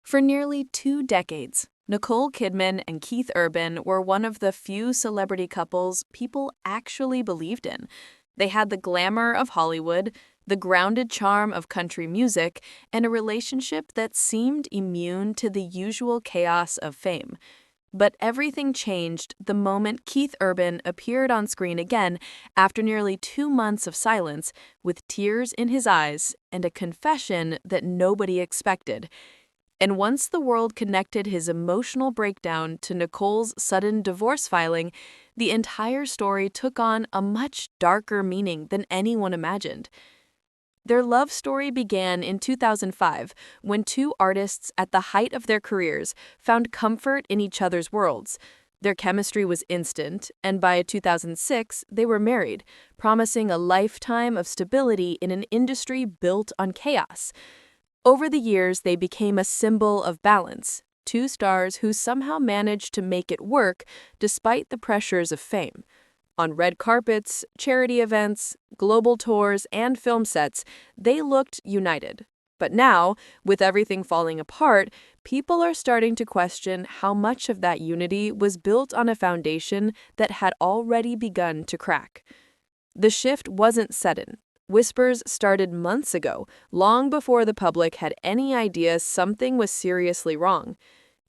For nearly 2 decades, Nicole Kidman and Keith Urban were one of the few celebrity couples people actually believed in. They had the glamour of Hollywood, the grounded charm of country music, and a relationship that seemed immune to the usual chaos of fame. But everything changed the moment Keith Urban appeared on screen again after nearly 2 months of silence, with tears in his eyes and a confession that nobody expected. And once the world connected his emotional breakdown to Nicole's sudden divorce filing, the entire story took on a much darker meaning than anyone imagined. Their love story began in 2005 when two artists at the height of their careers found comfort in each other's worlds. Their chemistry was instant, and by 2006, they were married, promising a lifetime of stability in an industry built on chaos. Over the years, they became a symbol of balance, two stars who somehow managed to make it work despite the pressures of fame. On red carpets, charity events, global tours, and film sets, they looked united. But now, with everything falling apart, people are starting to question how much of that unity was built on a foundation that had already begun to crack. The shift wasn't sudden. Whispers started months ago, long before the public had any idea something was seriously wrong.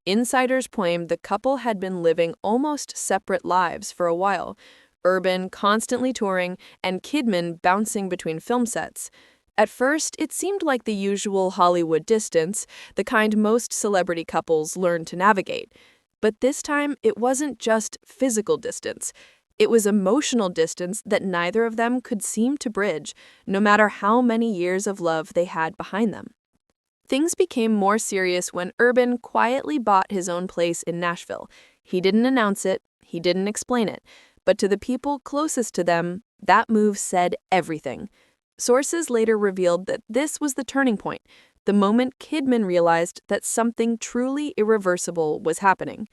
Insiders claimed the couple had been living almost separate lives for a while, Urban constantly touring and Kidman bouncing between film sets. At first, it seemed like the usual Hollywood distance, the kind most celebrity couples learn to navigate. But this time, it wasn't just physical distance. It was emotional distance that neither of them could seem to bridge, no matter how many years of love they had behind them. Things became more serious when Urban quietly bought his own place in Nashville. He didn't announce it, he didn't explain it, but to the people closest to them, that move said everything. Sources later revealed that this was the turning point, the moment Kidman realized that something truly irreversible was happening.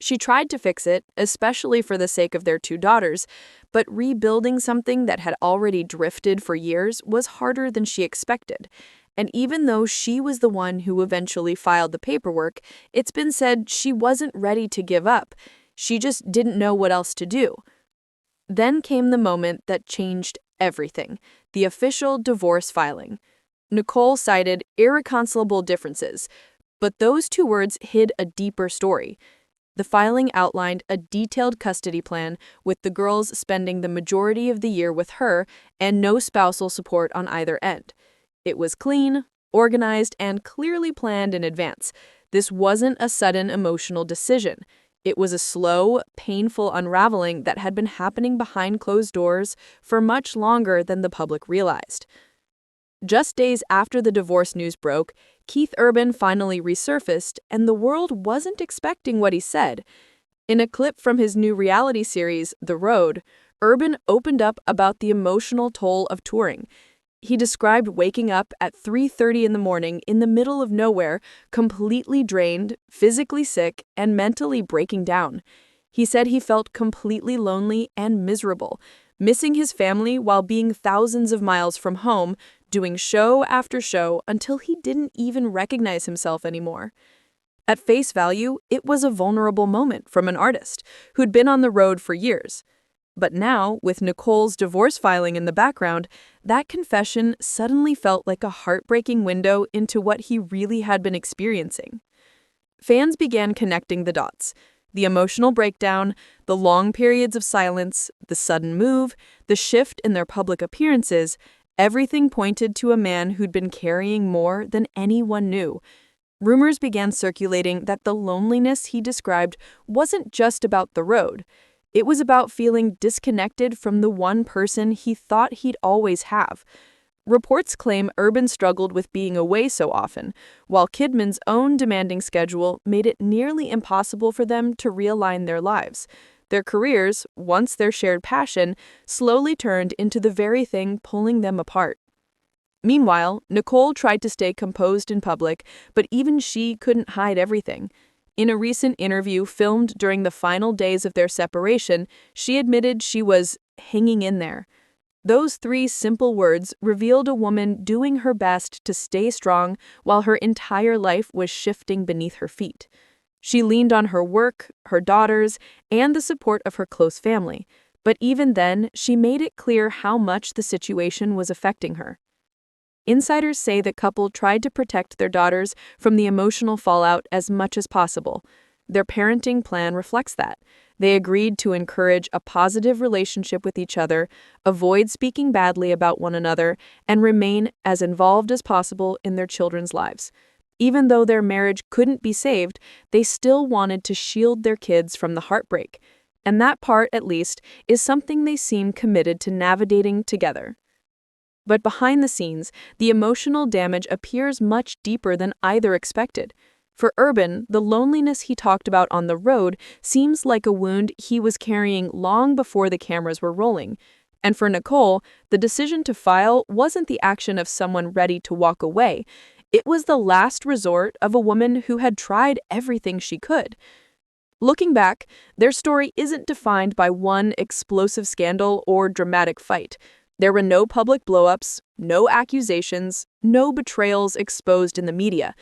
She tried to fix it, especially for the sake of their two daughters, but rebuilding something that had already drifted for years was harder than she expected. And even though she was the one who eventually filed the paperwork, it's been said she wasn't ready to give up. She just didn't know what else to do. Then came the moment that changed everything, the official divorce filing. Nicole cited irreconcilable differences, but those two words hid a deeper story. The filing outlined a detailed custody plan, with the girls spending the majority of the year with her and no spousal support on either end. It was clean, organized, and clearly planned in advance. This wasn't a sudden emotional decision. It was a slow, painful unraveling that had been happening behind closed doors for much longer than the public realized. Just days after the divorce news broke, Keith Urban finally resurfaced, and the world wasn't expecting what he said. In a clip from his new reality series, The Road, Urban opened up about the emotional toll of touring. He described waking up at 3:30 in the morning in the middle of nowhere, completely drained, physically sick, and mentally breaking down. He said he felt completely lonely and miserable, missing his family while being thousands of miles from home, doing show after show until he didn't even recognize himself anymore. At face value, it was a vulnerable moment from an artist who'd been on the road for years. But now, with Nicole's divorce filing in the background, that confession suddenly felt like a heartbreaking window into what he really had been experiencing. Fans began connecting the dots. The emotional breakdown, the long periods of silence, the sudden move, the shift in their public appearances, everything pointed to a man who'd been carrying more than anyone knew. Rumors began circulating that the loneliness he described wasn't just about the road. It was about feeling disconnected from the one person he thought he'd always have. Reports claim Urban struggled with being away so often, while Kidman's own demanding schedule made it nearly impossible for them to realign their lives. Their careers, once their shared passion, slowly turned into the very thing pulling them apart. Meanwhile, Nicole tried to stay composed in public, but even she couldn't hide everything. In a recent interview filmed during the final days of their separation, she admitted she was hanging in there. Those three simple words revealed a woman doing her best to stay strong while her entire life was shifting beneath her feet. She leaned on her work, her daughters, and the support of her close family, but even then, she made it clear how much the situation was affecting her. Insiders say the couple tried to protect their daughters from the emotional fallout as much as possible. Their parenting plan reflects that. They agreed to encourage a positive relationship with each other, avoid speaking badly about one another, and remain as involved as possible in their children's lives. Even though their marriage couldn't be saved, they still wanted to shield their kids from the heartbreak. And that part, at least, is something they seem committed to navigating together. But behind the scenes, the emotional damage appears much deeper than either expected. For Urban, the loneliness he talked about on the road seems like a wound he was carrying long before the cameras were rolling. And for Nicole, the decision to file wasn't the action of someone ready to walk away. It was the last resort of a woman who had tried everything she could. Looking back, their story isn't defined by one explosive scandal or dramatic fight. There were no public blow-ups, no accusations, no betrayals exposed in the media.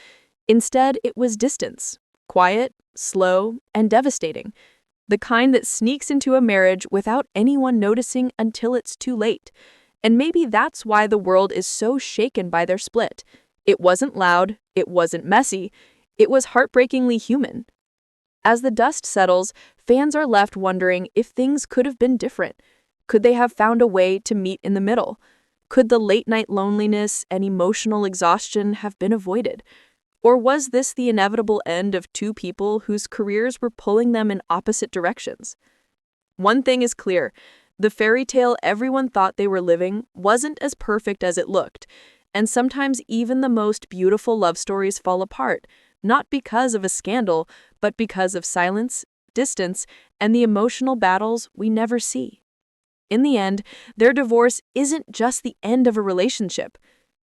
Instead, it was distance, quiet, slow, and devastating. The kind that sneaks into a marriage without anyone noticing until it's too late. And maybe that's why the world is so shaken by their split. It wasn't loud, it wasn't messy, it was heartbreakingly human. As the dust settles, fans are left wondering if things could have been different. Could they have found a way to meet in the middle? Could the late-night loneliness and emotional exhaustion have been avoided? Or was this the inevitable end of two people whose careers were pulling them in opposite directions? One thing is clear, the fairy tale everyone thought they were living wasn't as perfect as it looked, and sometimes even the most beautiful love stories fall apart, not because of a scandal, but because of silence, distance, and the emotional battles we never see. In the end, their divorce isn't just the end of a relationship.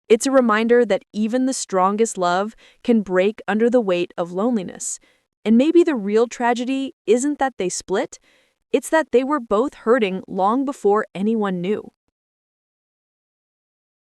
It's a reminder that even the strongest love can break under the weight of loneliness. And maybe the real tragedy isn't that they split, it's that they were both hurting long before anyone knew.